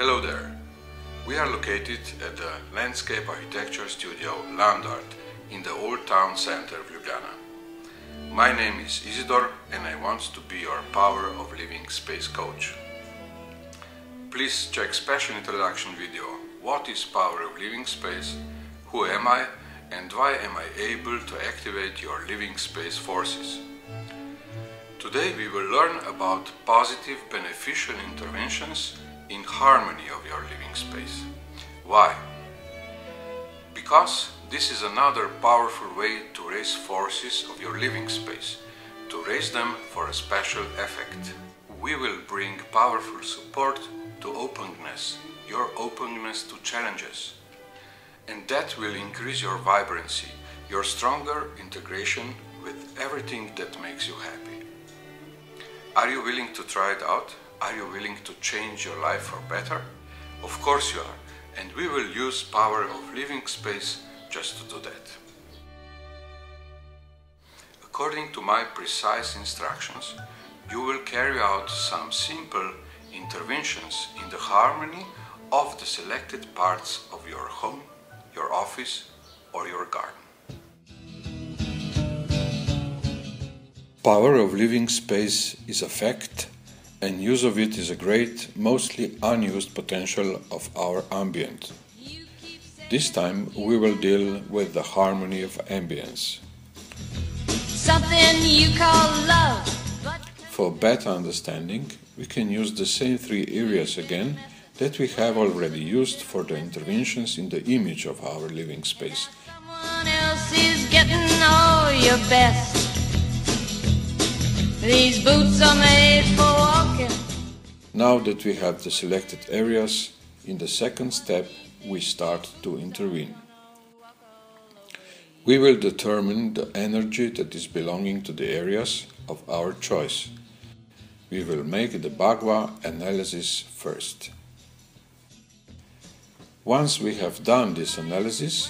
Hello there. We are located at the Landscape Architecture Studio Landart in the Old Town Center of Ljubljana. My name is Isidor and I want to be your Power of Living Space coach. Please check special introduction video What is Power of Living Space, Who am I, and why am I able to activate your living space forces. Today we will learn about positive beneficial interventions in harmony of your living space. Why? Because this is another powerful way to raise forces of your living space, to raise them for a special effect. We will bring powerful support to openness, your openness to challenges, and that will increase your vibrancy, your stronger integration with everything that makes you happy. Are you willing to try it out? Are you willing to change your life for better? Of course you are, and we will use Power of Living Space just to do that. According to my precise instructions, you will carry out some simple interventions in the harmony of the selected parts of your home, your office, or your garden. Power of living space is a fact, and use of it is a great, mostly unused potential of our ambient. This time we will deal with the harmony of ambience. Something you call love. For better understanding, we can use the same three areas again that we have already used for the interventions in the image of our living space. Someone else is getting all your best. These boots are made for walking. Now that we have the selected areas, in the second step we start to intervene. We will determine the energy that is belonging to the areas of our choice. We will make the Bhagwa analysis first. Once we have done this analysis,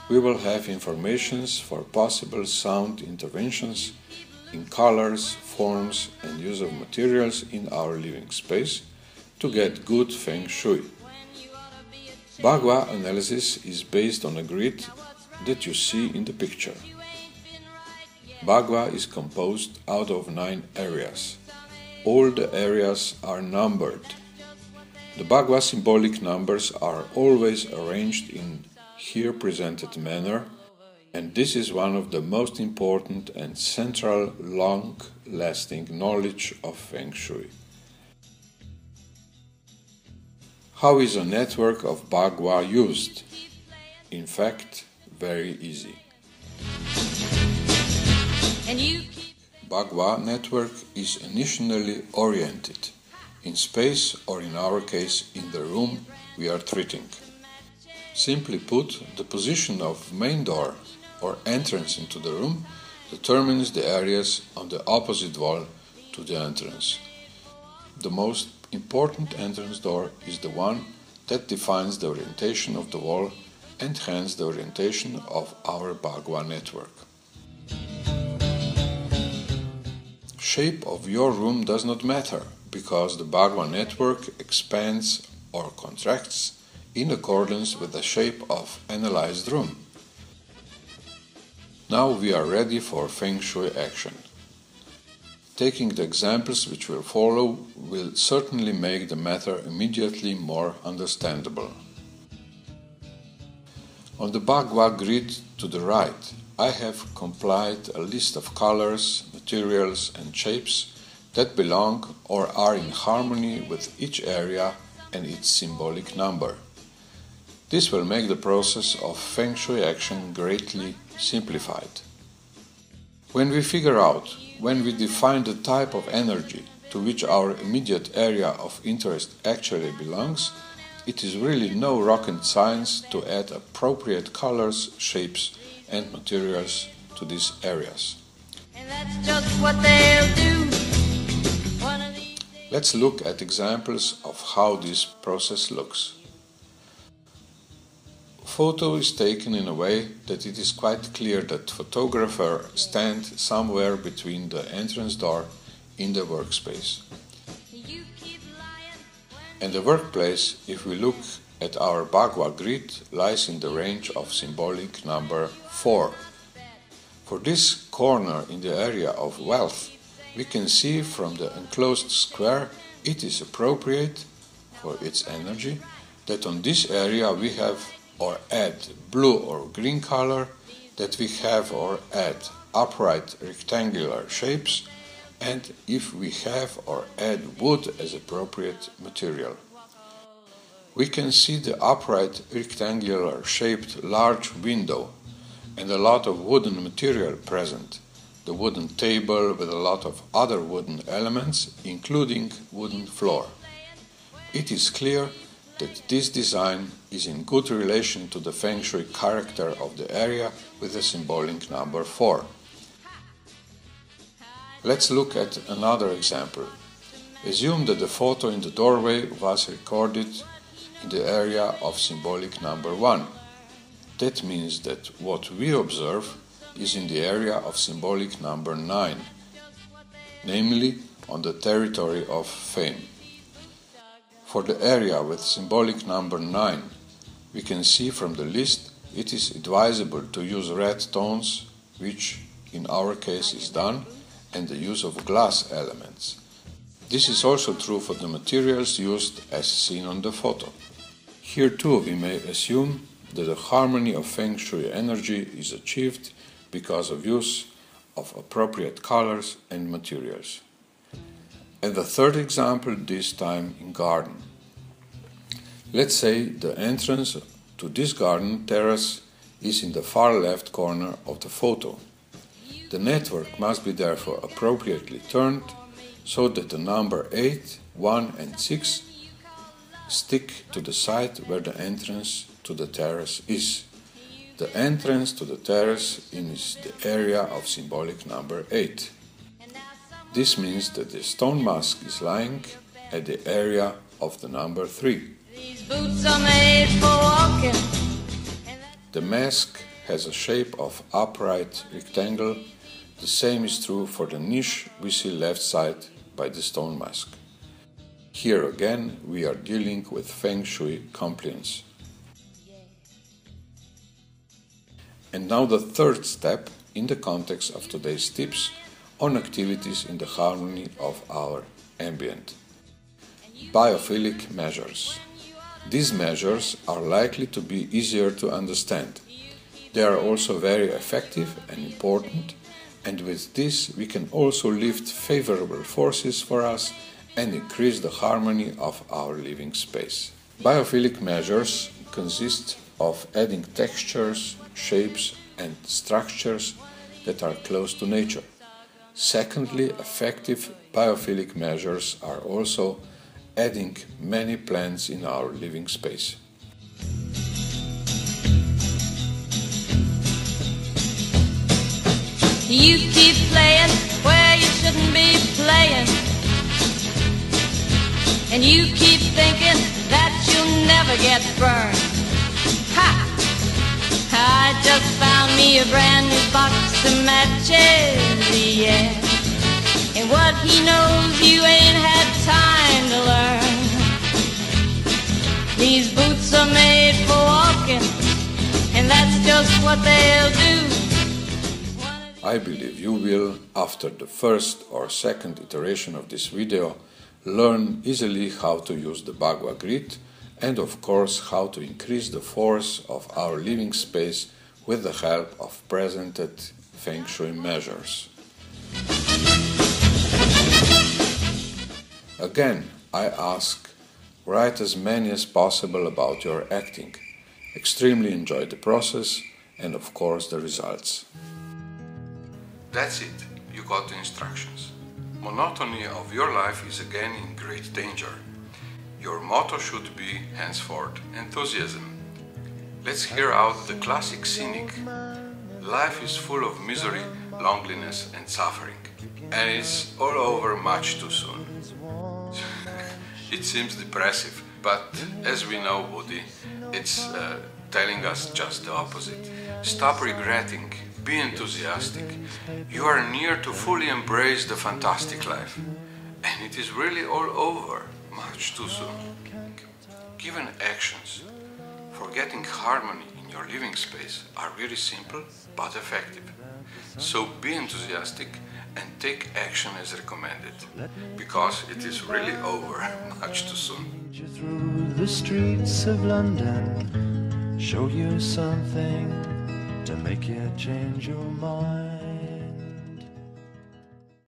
we will have informations for possible sound interventions in colors, forms and use of materials in our living space to get good Feng Shui. Bhagwa analysis is based on a grid that you see in the picture. Bhagwa is composed out of 9 areas. All the areas are numbered. The Bhagwa symbolic numbers are always arranged in here presented manner, and this is one of the most important and central long-lasting knowledge of Feng Shui. How is a network of Bhagwa used? In fact, very easy. Bhagwa network is initially oriented in space, or in our case in the room we are treating. Simply put, the position of main door or entrance into the room determines the areas on the opposite wall to the entrance. The most important entrance door is the one that defines the orientation of the wall and hence the orientation of our Bhagwa network. Shape of your room does not matter, because the Bhagwa network expands or contracts in accordance with the shape of analyzed room. Now we are ready for Feng Shui action. Taking the examples which will follow will certainly make the matter immediately more understandable. On the Bhagwa grid to the right, I have compiled a list of colors, materials and shapes that belong or are in harmony with each area and its symbolic number. This will make the process of Feng Shui action greatly simplified. When we figure out, when we define the type of energy to which our immediate area of interest actually belongs, it is really no rocket science to add appropriate colors, shapes and materials to these areas. And that's just what they'll do. Let's look at examples of how this process looks. Photo is taken in a way that it is quite clear that photographer stands somewhere between the entrance door in the workspace. And the workplace, if we look at our Bagua grid, lies in the range of symbolic number 4. For this corner in the area of wealth, we can see from the enclosed square it is appropriate for its energy that on this area we have or add blue or green color, that we have or add upright rectangular shapes, and if we have or add wood as appropriate material. We can see the upright rectangular shaped large window and a lot of wooden material present, the wooden table with a lot of other wooden elements, including wooden floor. It is clear that this design is in good relation to the Feng Shui character of the area with the symbolic number 4. Let's look at another example. Assume that the photo in the doorway was recorded in the area of symbolic number 1. That means that what we observe is in the area of symbolic number 9, namely on the territory of fame. For the area with symbolic number 9, we can see from the list it is advisable to use red tones, which in our case is done, and the use of glass elements. This is also true for the materials used as seen on the photo. Here too we may assume that the harmony of Feng Shui energy is achieved because of use of appropriate colors and materials. And the third example, this time in garden. Let's say the entrance to this garden terrace is in the far left corner of the photo. The network must be therefore appropriately turned so that the number 8, 1 and 6 stick to the side where the entrance to the terrace is. The entrance to the terrace is the area of symbolic number 8. This means that the stone mask is lying at the area of the number 3. These boots are made for walking. The mask has a shape of upright rectangle. The same is true for the niche we see left side by the stone mask. Here again we are dealing with Feng Shui compliance. And now the third step in the context of today's tips on activities in the harmony of our ambient. Biophilic measures. These measures are likely to be easier to understand. They are also very effective and important, and with this we can also lift favorable forces for us and increase the harmony of our living space. Biophilic measures consist of adding textures, shapes and structures that are close to nature. Secondly, effective biophilic measures are also adding many plants in our living space. You keep playing where you shouldn't be playing, and you keep thinking that you'll never get burned. Ha! I just found me a brand new box of matches, yeah. And what he knows you ain't had time to learn. These boots are made for walking, and that's just what they'll do. I believe you will, after the first or second iteration of this video, learn easily how to use the Bagua grid and of course how to increase the force of our living space with the help of presented Feng Shui measures. Again, I ask, write as many as possible about your acting. Extremely enjoy the process and of course the results. That's it, you got the instructions. Monotony of your life is again in great danger. Your motto should be, henceforth, enthusiasm. Let's hear out the classic cynic. Life is full of misery, loneliness and suffering, and it's all over much too soon. It seems depressive, but as we know, Woody, it's telling us just the opposite. Stop regretting, be enthusiastic. You are near to fully embrace the fantastic life. And it is really all over. much too soon. Given actions for getting harmony in your living space are very simple but effective. So be enthusiastic and take action as recommended, because it is really over much too soon. Through the streets of London, show you something to make you change your mind.